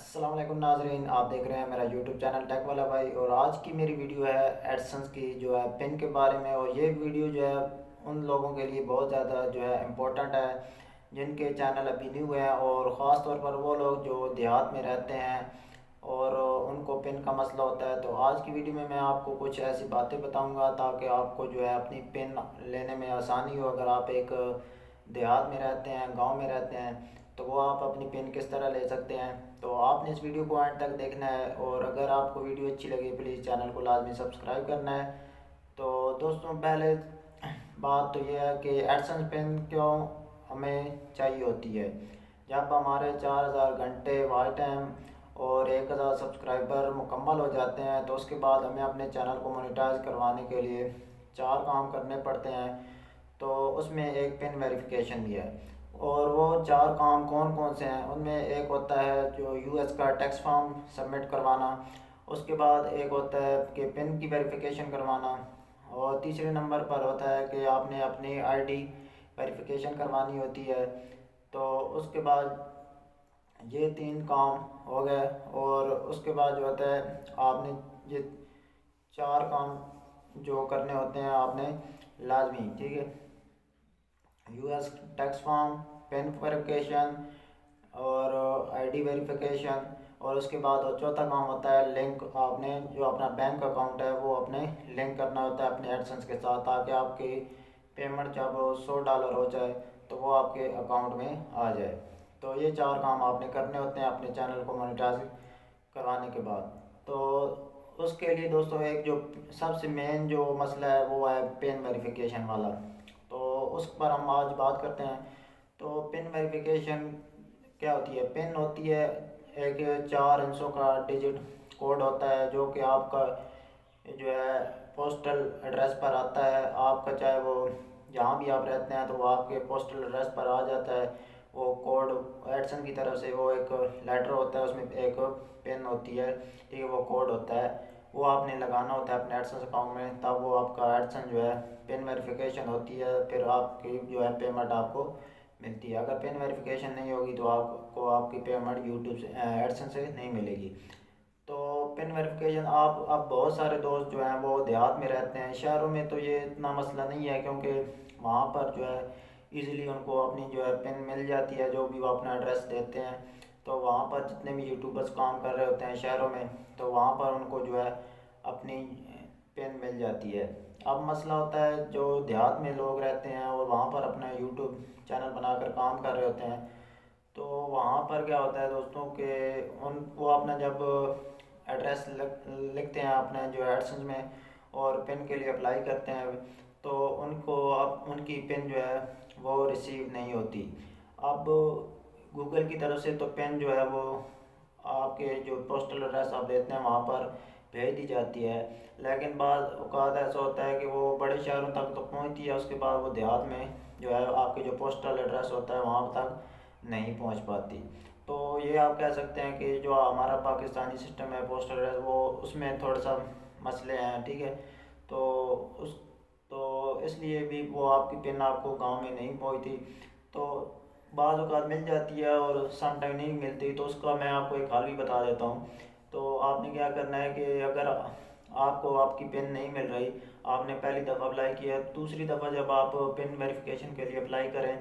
अस्सलाम वालेकुम नाजरीन, आप देख रहे हैं मेरा यूट्यूब चैनल टेक वाला भाई। और आज की मेरी वीडियो है एडसेंस की जो है पिन के बारे में। और ये वीडियो जो है उन लोगों के लिए बहुत ज़्यादा जो है इम्पोर्टेंट है जिनके चैनल अभी न्यू है, और ख़ास तौर पर वो लोग जो देहात में रहते हैं और उनको पिन का मसला होता है। तो आज की वीडियो में मैं आपको कुछ ऐसी बातें बताऊंगा ताकि आपको जो है अपनी पिन लेने में आसानी हो। अगर आप एक देहात में रहते हैं, गांव में रहते हैं, तो वो आप अपनी पिन किस तरह ले सकते हैं। तो आपने इस वीडियो को एंड तक देखना है, और अगर आपको वीडियो अच्छी लगी प्लीज़ चैनल को लाजमी सब्सक्राइब करना है। तो दोस्तों, पहले बात तो यह है कि एडसेंस पिन क्यों हमें चाहिए होती है। जब हमारे 4000 घंटे वॉच टाइम और 1000 सब्सक्राइबर मुकम्मल हो जाते हैं, तो उसके बाद हमें अपने चैनल को मोनेटाइज करवाने के लिए 4 काम करने पड़ते हैं। तो उसमें एक पिन वेरिफिकेशन भी है। और वो 4 काम कौन कौन से हैं, उनमें एक होता है जो यूएस का टैक्स फॉर्म सबमिट करवाना। उसके बाद एक होता है कि पिन की वेरिफिकेशन करवाना। और तीसरे नंबर पर होता है कि आपने अपनी आईडी वेरिफिकेशन करवानी होती है। तो उसके बाद ये 3 काम हो गए। और उसके बाद जो होता है आपने ये 4 काम जो करने होते हैं आपने लाजमी, ठीक है। US tax form, pin verification और आईडी वेरिफिकेशन। और उसके बाद और चौथा काम होता है लिंक। आपने जो अपना बैंक अकाउंट है वो अपने लिंक करना होता है अपने एडसेंस के साथ, ताकि आपकी पेमेंट जब $100 हो जाए तो वो आपके अकाउंट में आ जाए। तो ये 4 काम आपने करने होते हैं अपने चैनल को मोनेटाइज करवाने के बाद। तो उसके लिए दोस्तों एक जो सबसे मेन जो मसला है वो है पिन वेरिफिकेशन वाला। तो उस पर हम आज बात करते हैं। तो पिन वेरिफिकेशन क्या होती है। पिन होती है एक 4 अंशों का डिजिट कोड होता है, जो कि आपका जो है पोस्टल एड्रेस पर आता है। आपका चाहे वो जहाँ भी आप रहते हैं तो वो आपके पोस्टल एड्रेस पर आ जाता है वो कोड। एडसन की तरफ से वो एक लेटर होता है, उसमें एक पिन होती है, ठीक है, वो कोड होता है। वो आपने लगाना होता है अपने एडसन अकाउंट में, तब वो आपका एडसन जो है पिन वेरिफिकेशन होती है, फिर आपकी जो है पेमेंट आपको मिलती है। अगर पिन वेरिफिकेशन नहीं होगी तो आपको आपकी पेमेंट यूट्यूब से एडसन से नहीं मिलेगी। तो पिन वेरिफिकेशन आप अब बहुत सारे दोस्त जो हैं वो देहात में रहते हैं। शहरों में तो ये इतना मसला नहीं है, क्योंकि वहाँ पर जो है इजीली उनको अपनी जो है पिन मिल जाती है, जो भी वो अपना एड्रेस देते हैं। तो वहाँ पर जितने भी यूट्यूबर्स काम कर रहे होते हैं शहरों में, तो वहाँ पर उनको जो है अपनी पिन मिल जाती है। अब मसला होता है जो देहात में लोग रहते हैं और वहाँ पर अपना यूट्यूब चैनल बनाकर काम कर रहे होते हैं। तो वहाँ पर क्या होता है दोस्तों के उन वो अपना जब एड्रेस लिखते हैं अपने जो एडसेंस में और पिन के लिए अप्लाई करते हैं, तो उनको अब उनकी पिन जो है वो रिसीव नहीं होती। अब गूगल की तरफ से तो पिन जो है वो आपके जो पोस्टल एड्रेस आप देते हैं वहाँ पर भेज दी जाती है। लेकिन बाद औक़ात ऐसा होता है कि वो बड़े शहरों तक तो पहुँचती है, उसके बाद वो देहात में जो है आपके जो पोस्टल एड्रेस होता है वहाँ तक नहीं पहुँच पाती। तो ये आप कह सकते हैं कि जो हमारा पाकिस्तानी सिस्टम है पोस्टल एड्रेस, वो उसमें थोड़ा सा मसले हैं, ठीक है। तो उस तो इसलिए भी वो आपकी पिन आपको गांव में नहीं पहुंचती। तो बाज़ औक़ात मिल जाती है और सम टाइम नहीं मिलती, तो उसका मैं आपको एक हल भी बता देता हूँ। तो आपने क्या करना है कि अगर आपको आपकी पिन नहीं मिल रही, आपने पहली दफ़ा अप्लाई किया, दूसरी दफ़ा जब आप पिन वेरिफिकेशन के लिए अप्लाई करें,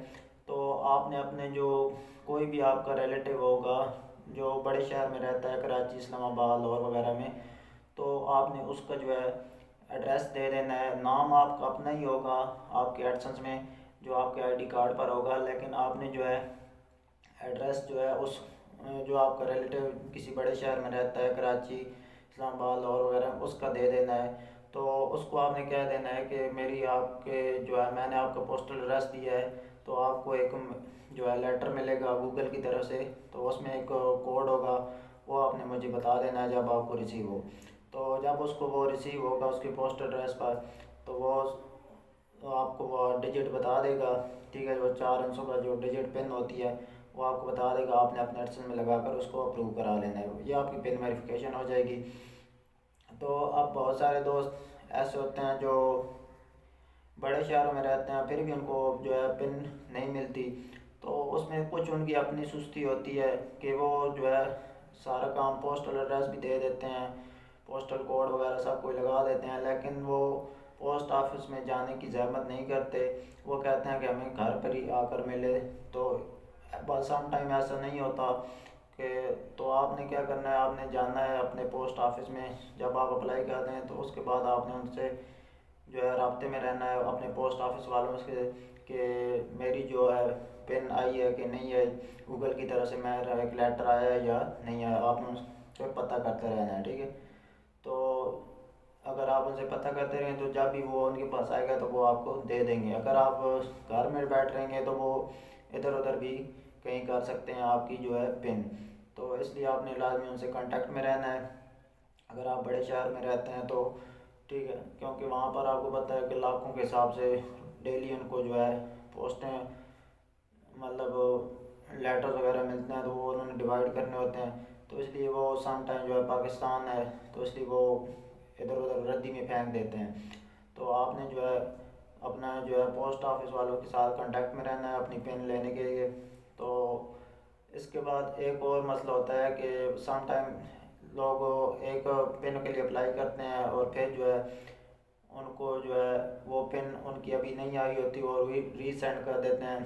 तो आपने अपने जो कोई भी आपका रिलेटिव होगा जो बड़े शहर में रहता है, कराची, इस्लामाबाद, लाहौर वगैरह में, तो आपने उसका जो है एड्रेस दे देना है। नाम आपका अपना ही होगा आपके एडसेंस में जो आपके आईडी कार्ड पर होगा, लेकिन आपने जो है एड्रेस जो है उस जो आपका रिलेटिव किसी बड़े शहर में रहता है, कराची, इस्लामाबाद, लाहौर वगैरह, उसका दे देना है। तो उसको आपने क्या देना है कि मेरी आपके जो है मैंने आपका पोस्टल एड्रेस दिया है, तो आपको एक जो है लेटर मिलेगा गूगल की तरफ से, तो उसमें एक कोड होगा, वो आपने मुझे बता देना है जब आपको रिसीव हो। तो जब उसको वो रिसीव होगा उसके पोस्ट एड्रेस पर, तो वो तो आपको वो डिजिट बता देगा, ठीक है। जो 4 अंशों का जो डिजिट पिन होती है वो आपको बता देगा, आपने अपने एडसेंस में लगाकर उसको अप्रूव करा लेना है, ये आपकी पिन वेरिफिकेशन हो जाएगी। तो अब बहुत सारे दोस्त ऐसे होते हैं जो बड़े शहरों में रहते हैं, फिर भी उनको जो है पिन नहीं मिलती। तो उसमें कुछ उनकी अपनी सुस्ती होती है कि वो जो है सारा काम पोस्टल एड्रेस भी दे देते हैं, पोस्टल कोड वगैरह सब कोई लगा देते हैं, लेकिन वो पोस्ट ऑफिस में जाने की ज़हमत नहीं करते। वो कहते हैं कि हमें घर पर ही आकर मिले। तो बस सम टाइम ऐसा नहीं होता कि, तो आपने क्या करना है, आपने जाना है अपने पोस्ट ऑफिस में। जब आप अप्लाई कर दें तो उसके बाद आपने उनसे जो है राब्ते में रहना है, अपने पोस्ट ऑफिस वालों से, कि मेरी जो है पिन आई है कि नहीं है, गूगल की तरफ से मेरा एक लेटर आया है या नहीं आया, आपने उसको पता करते रहना है, ठीक है। तो अगर आप उनसे पता करते रहें तो जब भी वो उनके पास आएगा तो वो आपको दे देंगे। अगर आप घर में बैठ रहेंगे तो वो इधर उधर भी कहीं कर सकते हैं आपकी जो है पिन। तो इसलिए आपने लाजमी उनसे कांटेक्ट में रहना है अगर आप बड़े शहर में रहते हैं तो, ठीक है। क्योंकि वहाँ पर आपको पता है कि लाखों के हिसाब से डेली उनको जो है पोस्टें, मतलब लेटर वगैरह मिलते हैं, तो वो उन्होंने डिवाइड करने होते हैं। तो इसलिए वो सम टाइम जो है पाकिस्तान है तो इसलिए वो इधर उधर रद्दी में फेंक देते हैं। तो आपने जो है अपना जो है पोस्ट ऑफिस वालों के साथ कांटेक्ट में रहना है अपनी पेन लेने के लिए। तो इसके बाद एक और मसला होता है कि सम टाइम लोग एक पेन के लिए अप्लाई करते हैं और फिर जो है उनको जो है वो पेन उनकी अभी नहीं आई होती और वी रीसेंड कर देते हैं,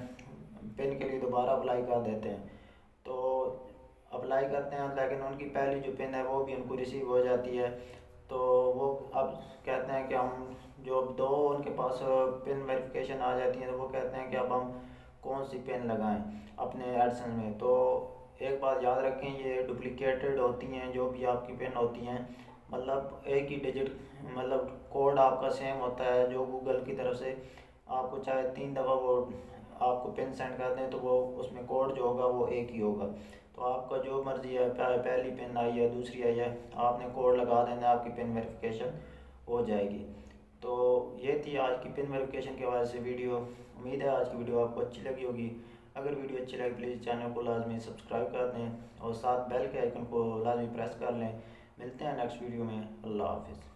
पेन के लिए दोबारा अप्लाई कर देते हैं। तो अप्लाई करते हैं लेकिन उनकी पहली जो पेन है वो भी उनको रिसीव हो जाती है। तो वो अब कहते हैं कि हम जो दो उनके पास पिन वेरिफिकेशन आ जाती है तो वो कहते हैं कि अब हम कौन सी पेन लगाएं अपने एडसन में। तो एक बात याद रखें, ये डुप्लिकेटेड होती हैं जो भी आपकी पेन होती हैं, मतलब एक ही डिजिट, मतलब कोड आपका सेम होता है जो गूगल की तरफ से आपको चाहे 3 दफ़ा वो आपको पिन सेंड कर दें तो वो उसमें कोड जो होगा वो एक ही होगा। तो आपका जो मर्ज़ी है, पहली पिन आई है दूसरी आई है, आपने कोड लगा देना, आपकी पिन वेरिफिकेशन हो जाएगी। तो ये थी आज की पिन वेरिफिकेशन के हवाले से वीडियो। उम्मीद है आज की वीडियो आपको अच्छी लगी होगी। अगर वीडियो अच्छी लगी प्लीज़ चैनल को लाजमी सब्सक्राइब कर दें और साथ बेल के आइकन को लाजमी प्रेस कर लें। मिलते हैं नेक्स्ट वीडियो में। अल्लाह हाफिज़।